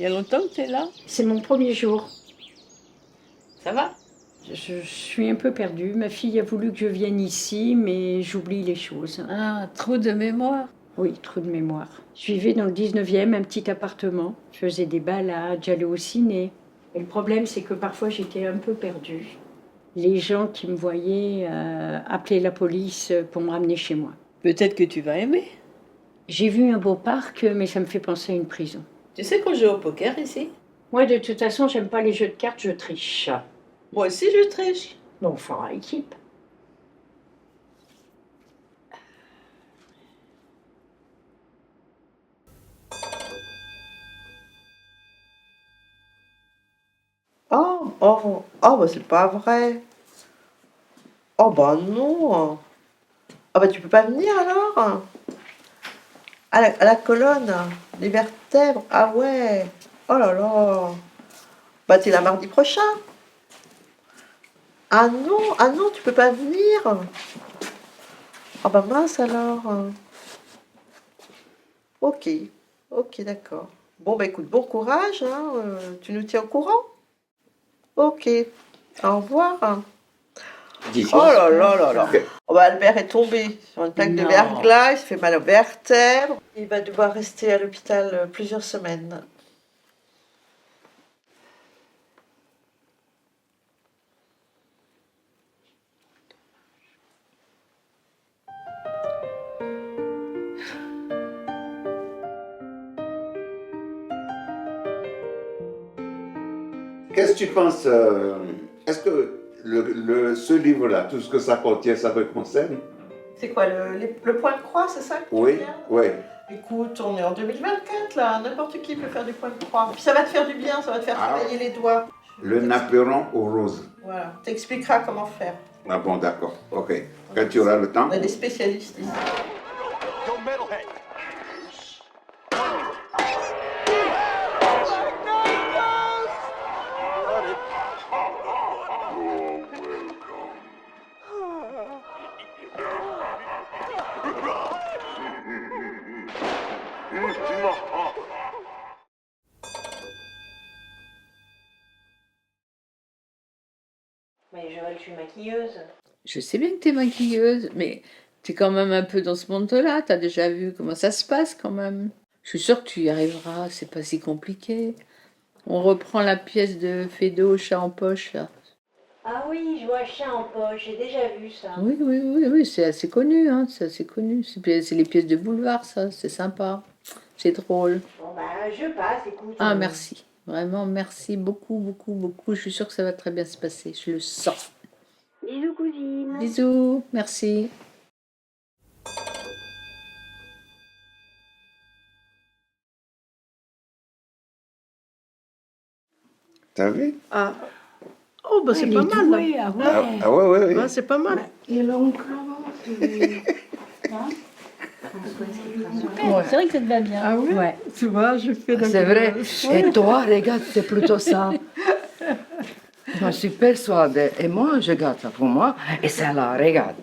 Il y a longtemps que tu es là? C'est mon premier jour. Ça va? Je suis un peu perdue. Ma fille a voulu que je vienne ici, mais j'oublie les choses. Ah, trop de mémoire. Oui, trop de mémoire. Je vivais dans le 19e, un petit appartement. Je faisais des balades, j'allais au ciné. Et le problème, c'est que parfois, j'étais un peu perdue. Les gens qui me voyaient appelaient la police pour me ramener chez moi. Peut-être que tu vas aimer. J'ai vu un beau parc, mais ça me fait penser à une prison. Tu sais qu'on joue au poker ici? Moi, de toute façon, j'aime pas les jeux de cartes, je triche. Moi aussi, je triche. Bon, on fera équipe. Bah c'est pas vrai. Oh bah non. Ah bah tu peux pas venir alors? À la colonne, les vertèbres, ah ouais. Oh là là. Bah t'es là mardi prochain. Ah non, tu peux pas venir. Ah bah mince alors. Ok, ok d'accord. Bon bah écoute, bon courage, hein, tu nous tiens au courant? Ok, au revoir. Oh là là là là. Oh bah Albert est tombé sur une plaque de Non. verglas, il se fait mal aux vertèbres. Il va devoir rester à l'hôpital plusieurs semaines. Qu'est-ce que tu penses est-ce que ce livre-là, tout ce que ça contient, ça te concerne? C'est quoi, le point de croix, c'est ça que tu Oui, veux dire? oui. Écoute, on est en 2024 là, n'importe qui peut faire du point de croix. Puis ça va te faire du bien, ça va te faire travailler les doigts. Le naperon aux roses. Voilà, t'expliqueras comment faire. Ah bon, d'accord, ok. Quand tu auras le temps. On a des spécialistes ici. Mais Joël, je suis maquilleuse. Je sais bien que tu es maquilleuse, mais tu es quand même un peu dans ce monde-là. Tu as déjà vu comment ça se passe quand même. Je suis sûre que tu y arriveras, c'est pas si compliqué. On reprend la pièce de Fédo, chat en poche, là. Ah oui, je vois chat en poche, j'ai déjà vu ça. Oui, c'est assez connu, hein, c'est assez connu. C'est les pièces de boulevard, ça, c'est sympa. C'est drôle. Bon bah, je passe, écoute. Ah, merci. Vraiment, merci beaucoup, beaucoup, beaucoup. Je suis sûre que ça va très bien se passer. Je le sens. Bisous, cousine. Bisous, merci. T'as vu? Ah. Oh bah c'est il pas est mal. doué, ah ouais. Ah ouais. Ouais, c'est pas mal. Et l'oncle. C'est vrai que ça te va bien. Ah oui? Ouais. Tu vois, je fais de C'est vrai. Et toi, regarde, c'est plutôt ça. Je suis persuadée. Et moi, je garde ça pour moi. Et celle-là, regarde.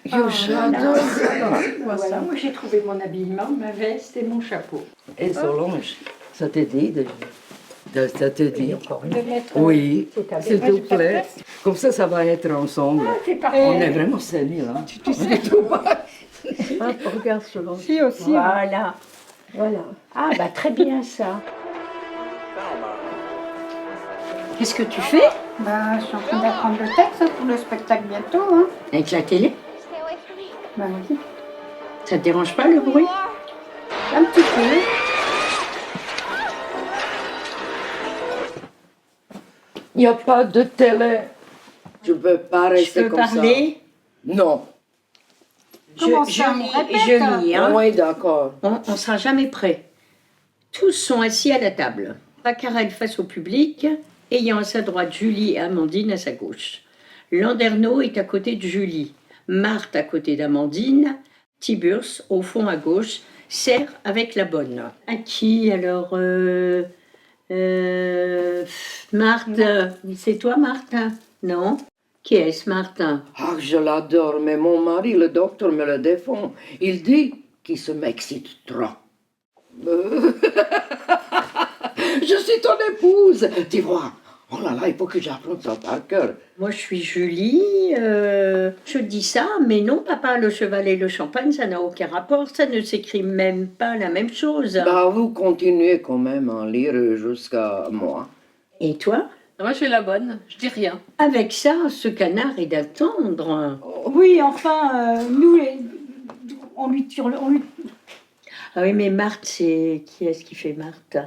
J'adore ça. Voilà, moi j'ai trouvé mon habillement, ma veste et mon chapeau. Et Solange, ça te dit ça te dit? De mettre, Oui, c'est s'il te plaît. Comme ça va être ensemble. c'est parfait. On est vraiment séniles, hein? Tu sais tout pas. Regarde Solange. Si aussi. Voilà. Voilà. Ah bah très bien ça. Qu'est-ce que tu fais? Bah, je suis en train d'apprendre le texte pour le spectacle bientôt, hein. Avec la télé? Bah oui, Ça te dérange pas le bruit? un petit peu. Il n'y a pas de télé. Je ne peux pas Je rester peux comme parler? ça. Non. Comment ça, on répète? Je lis, hein. Oui, d'accord. On ne sera jamais prêt. Tous sont assis à la table. Pacarel face au public, ayant à sa droite Julie et Amandine à sa gauche. Landerneau est à côté de Julie, Marthe à côté d'Amandine, Tiburce au fond à gauche, sert avec la bonne. À qui alors Marthe, c'est toi Marthe? Non? Qui est-ce Marthe? Ah, je l'adore, mais mon mari, le docteur, me le défend. Il dit qu'il se m'excite trop. Toulouse, tu vois. Oh là là, il faut que j'apprenne ça par cœur. Moi, je suis Julie. Je dis ça, mais non, papa, le cheval et le champagne, ça n'a aucun rapport. Ça ne s'écrit même pas la même chose. Bah, vous continuez quand même à lire jusqu'à moi. Et toi? Moi, je fais la bonne, je dis rien. Avec ça, ce canard est d'attendre. Oui, enfin, nous, on lui tire on lui... Ah oui, mais Marthe, c'est... Qui est-ce qui fait Marthe?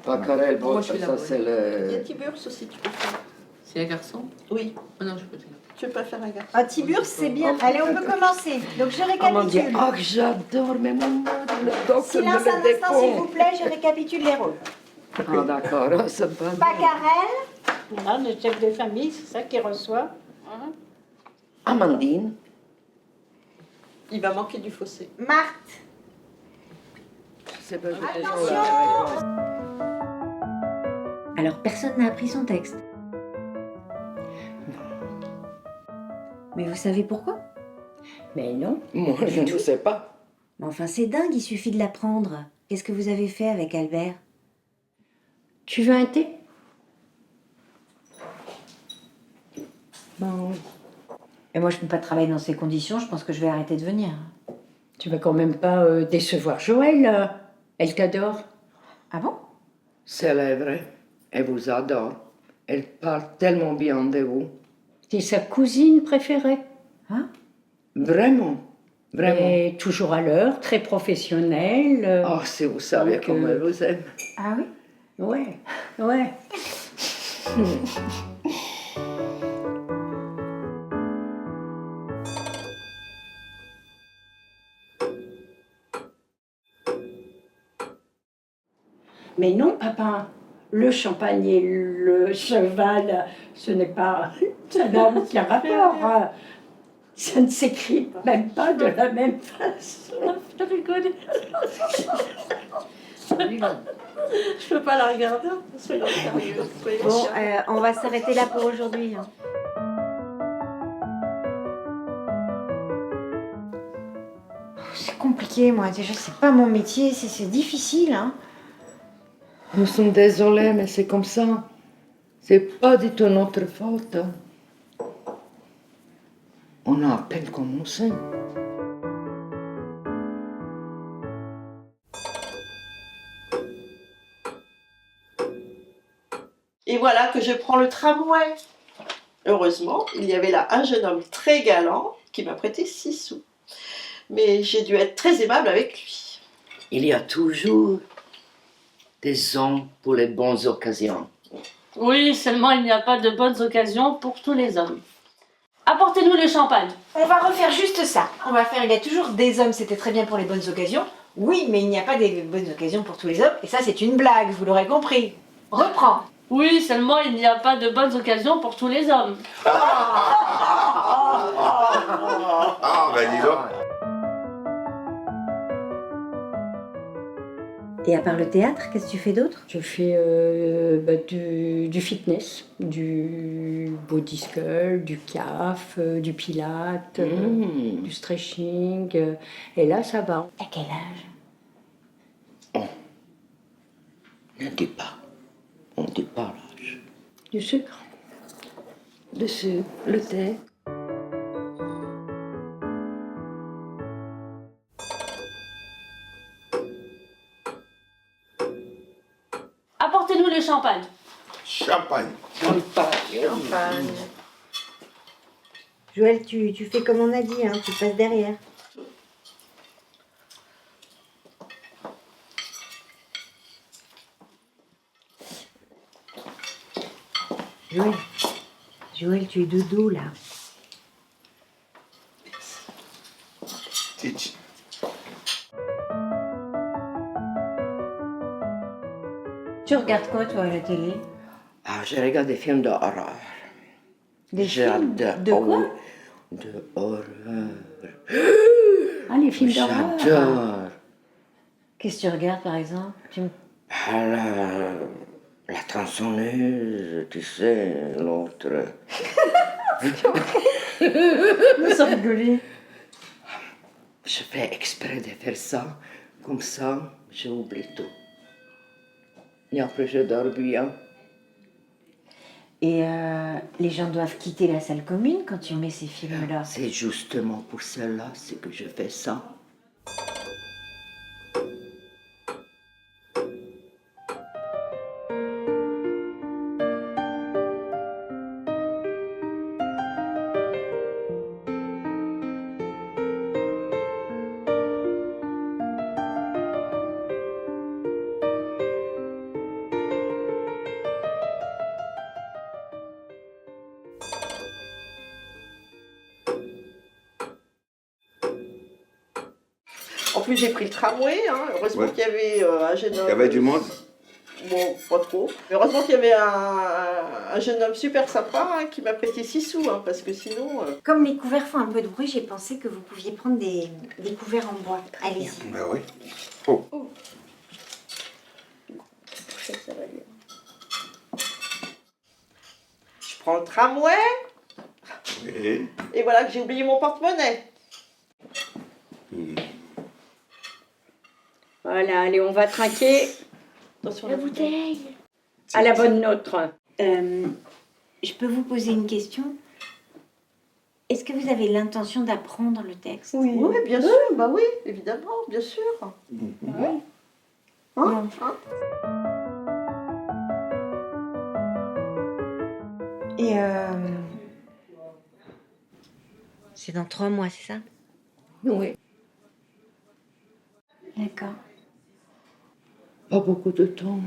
Pas Karel, Moi, je fais la ça bonne. c'est Il y a le... Tiburce aussi, tu peux faire. C'est un garçon? Oui, Oh non, je peux pas. tu peux pas faire un garçon. Ah, Tiburce, c'est bien. Allez, on peut commencer. Donc, je mon Dieu. récapitule. Oh, que j'adore, mais mon le docteur Silence me un le instant, s'il vous dépend. plaît, je récapitule les rôles. Ah d'accord, ça va. Pacarel, Voilà, le chef de famille, c'est ça qui reçoit. Amandine, Il va manquer du fossé. Marthe, c'est pas Alors personne n'a appris son texte. Mais vous savez pourquoi? Mais non. Moi, je ne sais pas. Mais enfin, c'est dingue, il suffit de l'apprendre. Qu'est-ce que vous avez fait avec Albert? Tu veux un thé? Bon. Et moi, je ne peux pas travailler dans ces conditions, je pense que je vais arrêter de venir. Tu vas quand même pas décevoir Joël. Elle t'adore. Ah bon? C'est vrai. Elle vous adore. Elle parle tellement bien de vous. T'es sa cousine préférée. Hein? Vraiment. Vraiment. Et toujours à l'heure, très professionnelle. Oh, si vous savez Donc, comment elle vous aime. Ah oui? Ouais, ouais. Mais non, papa, le champagne et le cheval, ce n'est pas... Ça n'a aucun rapport. Ça ne s'écrit même pas de la même façon. Je rigole. Je peux pas la regarder. Soyons sérieux. Bon, on va s'arrêter là pour aujourd'hui. Hein. c'est compliqué, moi. Déjà, c'est pas mon métier, c'est difficile, hein. Nous sommes désolés, mais c'est comme ça. C'est pas du tout notre faute. On a à peine commencé. Et voilà que je prends le tramway. Heureusement, il y avait là un jeune homme très galant qui m'a prêté 6 sous. Mais j'ai dû être très aimable avec lui. Il y a toujours des hommes pour les bonnes occasions. Oui, seulement il n'y a pas de bonnes occasions pour tous les hommes. Apportez-nous le champagne. On va refaire juste ça. On va faire, il y a toujours des hommes, c'était très bien pour les bonnes occasions. Oui, mais il n'y a pas des bonnes occasions pour tous les hommes. Et ça, c'est une blague, vous l'aurez compris. Reprends. Oui, seulement il n'y a pas de bonnes occasions pour tous les hommes. Ah, ben dis donc. Et à part le théâtre, qu'est-ce que tu fais d'autre? Je fais du fitness, du body sculpt, du CAF, du pilates, du stretching. Et là, ça va. À quel âge? Ne dis pas. On ne dit pas l'âge. Du sucre. Dessus, le thé. Apportez-nous le champagne. Champagne. Champagne. Joël, tu fais comme on a dit, hein, tu passes derrière. Joël, tu es de dos là. Titi. Tu regardes quoi toi à la télé? Ah, je regarde des films d'horreur. Des films? J'adore. De quoi? De horreur. Ah, les films d'horreur. J'adore. Qu'est-ce que tu regardes par exemple? Ah, la tronçonneuse, tu sais, l'autre. Nous sommes rigolés. Je fais exprès de faire ça, comme ça, j'oublie tout. Et après, je dors bien. Et les gens doivent quitter la salle commune quand tu mets ces films-là. C'est justement pour cela c'est que je fais ça. En plus, j'ai pris le tramway, hein. Heureusement Ouais. qu'il y avait un jeune homme. Il y avait du monde. Bon, pas trop. Mais heureusement qu'il y avait un jeune homme super sympa hein, qui m'a prêté 6 sous, hein, parce que sinon. Comme les couverts font un peu de bruit, j'ai pensé que vous pouviez prendre des couverts en bois. Allez-y. Ben oui. Oh. Ça va aller. Je prends le tramway Oui. et voilà que j'ai oublié mon porte-monnaie. Voilà, allez, on va trinquer Attention la bouteille. À la bonne nôtre. Je peux vous poser une question? Est-ce que vous avez l'intention d'apprendre le texte? Oui, bien sûr, bah oui, évidemment, bien sûr. Non. Hein Et c'est dans 3 mois, c'est ça? Oui, D'accord. pas beaucoup de temps.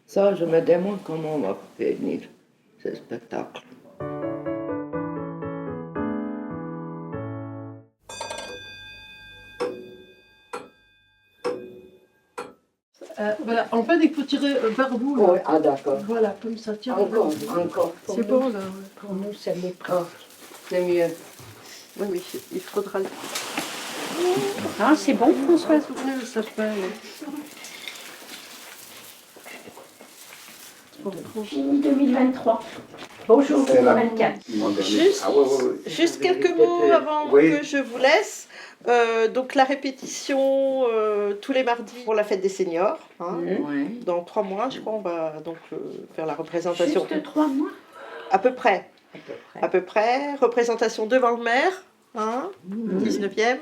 Ça, je me demande comment on va finir ce spectacle. Voilà, en fait, il faut tirer vers vous. Là. Oui, ah d'accord. Voilà, comme ça, tiens. Encore. C'est bon, là. Pour nous, ça l'est Ah, c'est mieux. Oui, mais il faudra le. Ah, c'est bon, Françoise. Souvenez le sapin. Fini 2023. Bonjour C'est la- 2024. Juste, Ah ouais, ouais, ouais. juste quelques mots avant Oui. que je vous laisse. Donc la répétition tous les mardis pour la fête des seniors. Hein. Oui. Dans 3 mois, je crois, on va donc faire la représentation. Juste 3 mois. À peu près. À peu près. Représentation devant le maire, hein, 19e.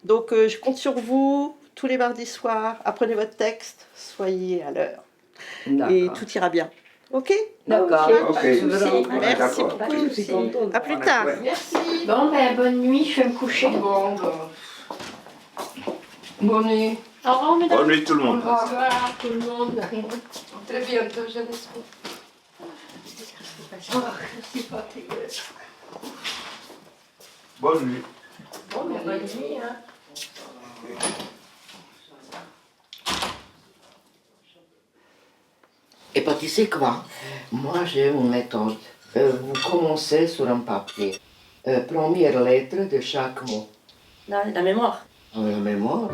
Donc je compte sur vous tous les mardis soirs. Apprenez votre texte, soyez à l'heure. Et D'accord. tout ira bien. Ok? D'accord. Ok. Pas de souci. Merci D'accord. beaucoup. Je suis contente. À plus tard. Ouais. Merci. Bon, ben, bonne nuit, je vais me coucher. Bon, bonne nuit. Au revoir, mesdames. Bonne nuit tout le Au monde. revoir tout le monde. Très bientôt, je l'espère. Ah, je suis fatiguée. Bonne nuit. Bon, ben, bonne nuit, hein. Et puis tu sais quoi? Moi j'ai une méthode. Vous commencez sur un papier. Première lettre de chaque mot. La mémoire. Dans la mémoire.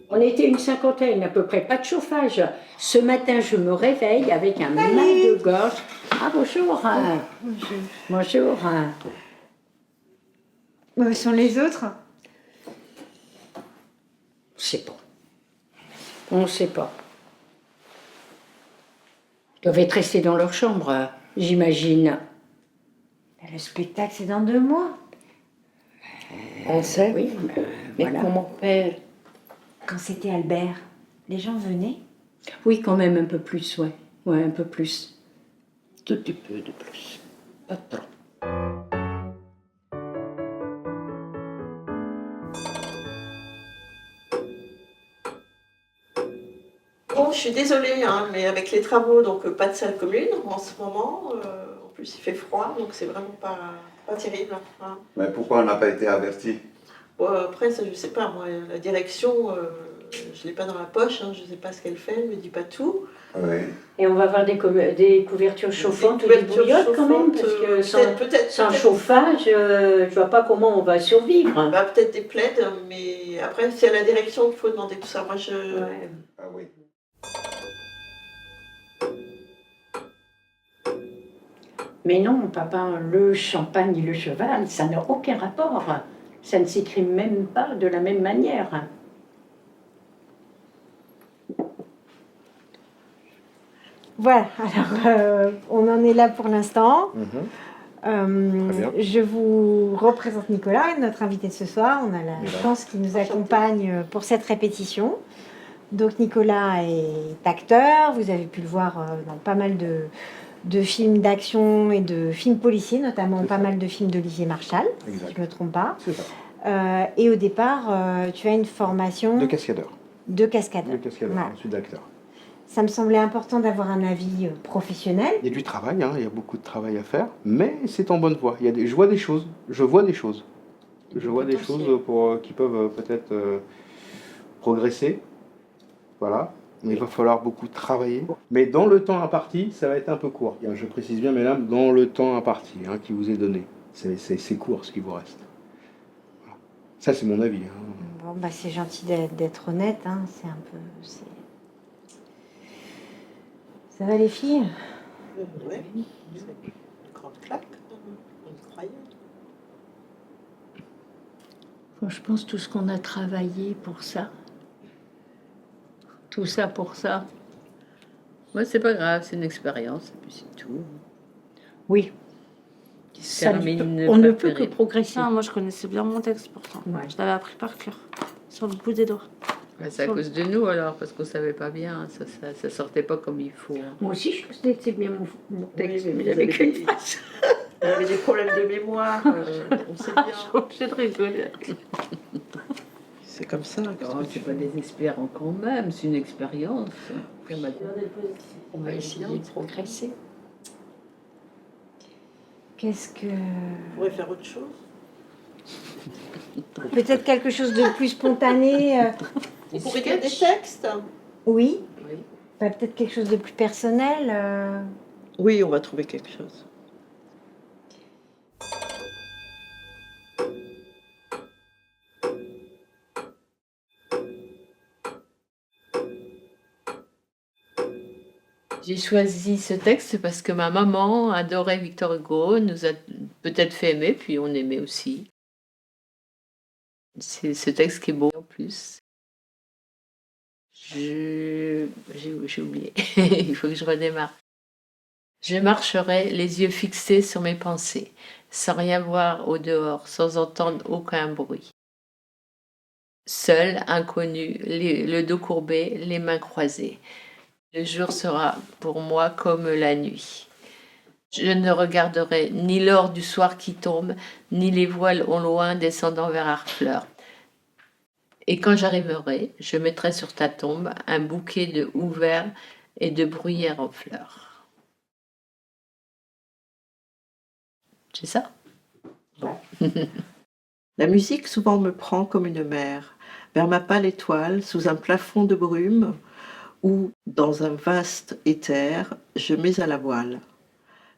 On était une cinquantaine à peu près, pas de chauffage. Ce matin, je me réveille avec un mal de gorge. Ah, bonjour. Bonjour. Où sont les autres? Je sais pas. On ne sait pas. Ils doivent être restés dans leur chambre, j'imagine. Le spectacle, c'est dans 2 mois. On sait. Oui, Mais voilà. comment faire? Quand c'était Albert, les gens venaient? Oui, quand même un peu plus, ouais. Ouais, un peu plus. Tout petit peu de plus. Pas trop. Bon, je suis désolée, hein, mais avec les travaux, donc pas de salle commune en ce moment. En plus, il fait froid, donc c'est vraiment pas terrible. Hein. Mais pourquoi on n'a pas été averti? Bon, après, ça, je sais pas, moi, la direction, je l'ai pas dans la poche, hein, je sais pas ce qu'elle fait, elle me dit pas tout. Oui. Et on va avoir des couvertures chauffantes ou des couvertures bouillottes quand même, parce que sans chauffage, je vois pas comment on va survivre. Bah, peut-être des plaids, mais après, c'est à la direction qu'il faut demander tout ça. Moi, je. Ouais. Ah oui. Mais non, papa, le champagne et le cheval, ça n'a aucun rapport. Ça ne s'écrit même pas de la même manière. Voilà, alors on en est là pour l'instant. Je vous représente Nicolas, notre invité de ce soir. On a la chance qu'il nous accompagne pour cette répétition. Donc Nicolas est acteur, vous avez pu le voir dans pas mal de films d'action et de films policiers, notamment pas mal de films d'Olivier Marchal, si je ne me trompe pas. C'est ça. Et au départ, tu as une formation... De cascadeur. De cascadeur. De cascadeur, Voilà. ensuite d'acteur. Ça me semblait important d'avoir un avis professionnel. Il y a du travail, hein, il y a beaucoup de travail à faire, mais c'est en bonne voie. Je vois des choses, je vois des choses. Je vois des choses qui peuvent peut-être progresser. Voilà. Mais il va falloir beaucoup travailler. Mais dans le temps imparti, ça va être un peu court. Je précise bien, mesdames, dans le temps imparti qui vous est donné. C'est court ce qui vous reste. Voilà. Ça, c'est mon avis. Bon, bah, c'est gentil d'être honnête. Hein. C'est un peu... Ça va les filles? Oui, c'est une grande claque, on croyait. Je pense tout ce qu'on a travaillé pour ça. Tout ça pour ça. Moi, c'est pas grave, c'est une expérience, et puis c'est tout. Oui. Qui se termine On ne pas peut que terrible. progresser. Ah, moi, je connaissais bien mon texte pourtant. Ouais. Je l'avais appris par cœur, sur le bout des doigts. Bah, c'est à cause de nous alors, parce qu'on savait pas bien, ça sortait pas comme il faut. Moi aussi, je connaissais bien mon texte, Oui, mais mais il n'y avait vous avez qu'une des- phrase. Vous avez des problèmes de mémoire, on sait Je bien. suis obligée de rigoler. C'est comme ça. Oh, c'est pas désespérant quand même, c'est une expérience. On va essayer de progresser. Qu'est-ce que... On pourrait faire autre chose. Peut-être quelque chose de plus spontané. On pourrait écrire des textes. Oui. Oui. Bah, peut-être quelque chose de plus personnel. Oui, on va trouver quelque chose. J'ai choisi ce texte parce que ma maman adorait Victor Hugo, nous a peut-être fait aimer, puis on aimait aussi. C'est ce texte qui est beau en plus. J'ai oublié, il faut que je redémarre. Je marcherai les yeux fixés sur mes pensées, sans rien voir au dehors, sans entendre aucun bruit. Seul, inconnu, le dos courbé, les mains croisées. Le jour sera pour moi comme la nuit. Je ne regarderai ni l'or du soir qui tombe, ni les voiles au loin descendant vers Harfleur. Et quand j'arriverai, je mettrai sur ta tombe un bouquet de houx verts et de bruyères en fleurs. C'est ça? La musique souvent me prend comme une mer, vers ma pâle étoile, sous un plafond de brume, où, dans un vaste éther, je mets à la voile.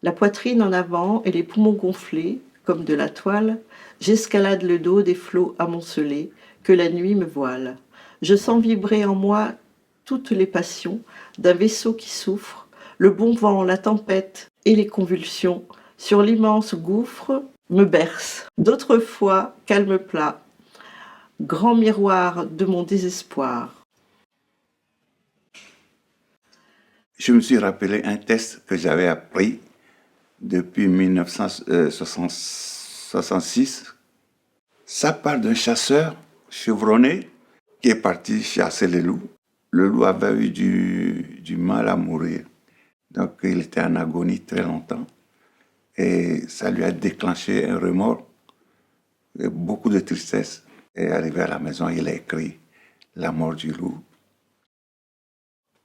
La poitrine en avant et les poumons gonflés, comme de la toile, j'escalade le dos des flots amoncelés que la nuit me voile. Je sens vibrer en moi toutes les passions d'un vaisseau qui souffre, le bon vent, la tempête et les convulsions, sur l'immense gouffre, me bercent. D'autres fois, calme plat, grand miroir de mon désespoir. Je me suis rappelé un texte que j'avais appris depuis 1966. Ça parle d'un chasseur chevronné qui est parti chasser les loups. Le loup avait eu du mal à mourir. Donc il était en agonie très longtemps. Et ça lui a déclenché un remords et beaucoup de tristesse. Et arrivé à la maison, il a écrit « La mort du loup ».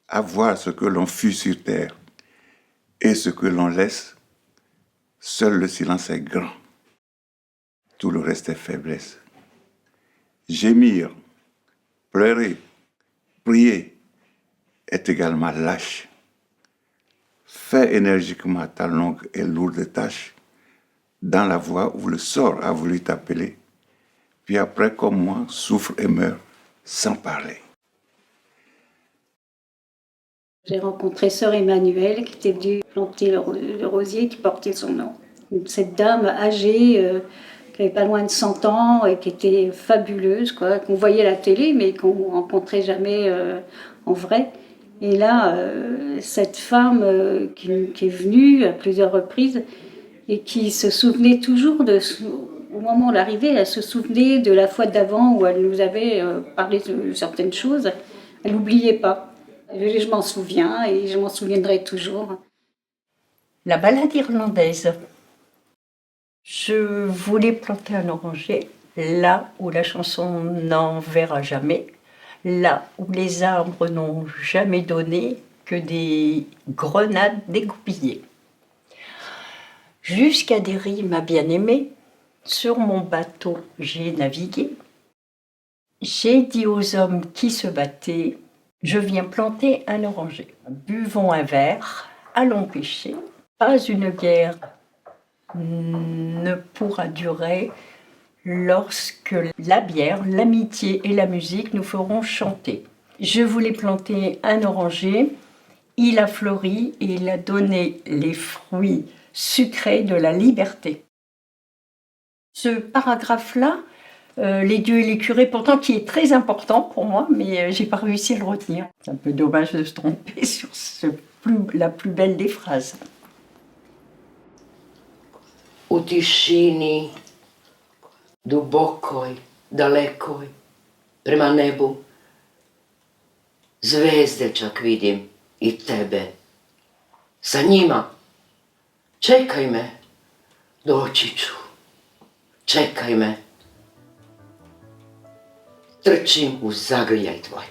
À voir ce que l'on fut sur terre et ce que l'on laisse, seul le silence est grand. Tout le reste est faiblesse. Gémir, pleurer, prier est également lâche. Fais énergiquement ta longue et lourde tâche dans la voie où le sort a voulu t'appeler, puis après, comme moi, souffre et meurt sans parler. J'ai rencontré sœur Emmanuelle qui était venue planter le rosier qui portait son nom. Cette dame âgée qui avait pas loin de 100 ans et qui était fabuleuse, quoi, qu'on voyait à la télé mais qu'on rencontrait jamais en vrai. Et là, cette femme qui est venue à plusieurs reprises et qui se souvenait toujours au moment où elle arrivait, elle se souvenait de la fois d'avant où elle nous avait parlé de certaines choses. Elle n'oubliait pas. Je m'en souviens et je m'en souviendrai toujours. La balade irlandaise. Je voulais planter un oranger là où la chanson n'en verra jamais, là où les arbres n'ont jamais donné que des grenades dégoupillées. Jusqu'à Derry, ma bien-aimée, sur mon bateau j'ai navigué. J'ai dit aux hommes qui se battaient, je viens planter un oranger. Buvons un verre, allons pêcher. Pas une guerre ne pourra durer lorsque la bière, l'amitié et la musique nous feront chanter. Je voulais planter un oranger, il a fleuri et il a donné les fruits sucrés de la liberté. Ce paragraphe-là, les dieux et les curés, pourtant qui est très important pour moi, mais j'ai pas réussi à le retenir. C'est un peu dommage de se tromper sur la plus belle des phrases. U tišini, dubokoj, dalekoj, prema nebu, zvezde čak vidim i tebe. Sa njima, čekaj me, doći ću, čekaj me. Trčim u zagrljaj tvoj.